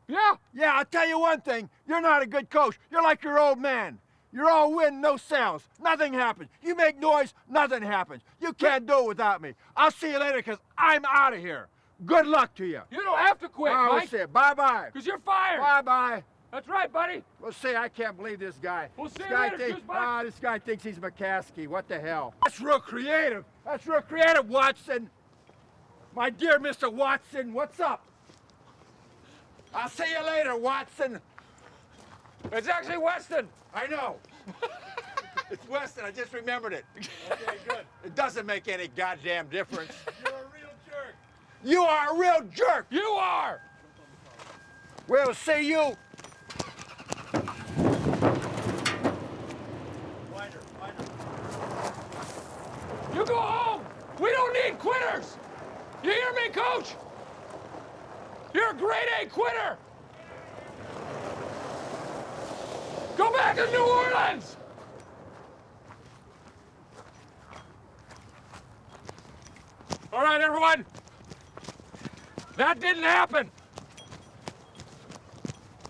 Yeah? Yeah, I'll tell you one thing. You're not a good coach. You're like your old man. You're all win, no sales. Nothing happens. You make noise, nothing happens. You can't do it without me. I'll see you later, because I'm out of here. Good luck to you. You don't have to quit, Mike. Mike. We'll see you. Bye-bye. Because you're fired. Bye-bye. That's right, buddy. We'll see. I can't believe this guy. We'll see This you guy later, thinks, juice box. this guy thinks he's McCaskey. What the hell? That's real creative. That's real creative, Watson. My dear Mr. Watson, what's up? I'll see you later, Watson. It's actually Weston. I know. It's Weston. I just remembered it. Okay, good. It doesn't make any goddamn difference. You're a real jerk. You are a real jerk. You are. We'll see you. You go home. We don't need quitters. You hear me, Coach? You're a grade A quitter. Go back to New Orleans. All right, everyone. That didn't happen.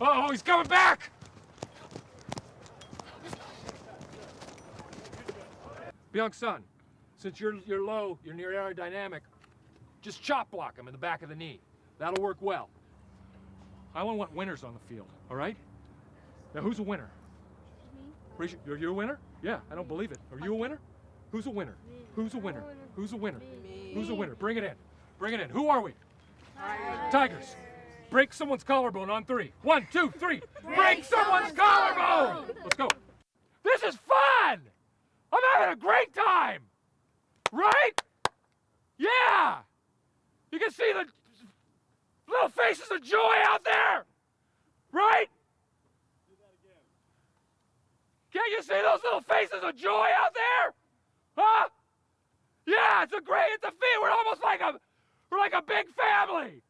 Uh-oh, he's coming back. Byung-sun, since you're low, you're near aerodynamic, just chop block him in the back of the knee. That'll work well. I only want winners on the field, all right? Now, who's a winner? Me. Are you a winner? Yeah, I don't believe it. Are you a winner? Who's a winner? Me. Who's a winner? Who's a winner? Me. Who's a winner? Bring it in. Bring it in. Who are we? Tigers. Break someone's collarbone on 3. 1, 2, 3. Break someone's collarbone! Let's go. This is fun! I'm having a great time! Right? Yeah! You can see the little faces of joy out there! Right? Can't you see those little faces of joy out there? Huh? Yeah, it's a feat. We're almost like a big family.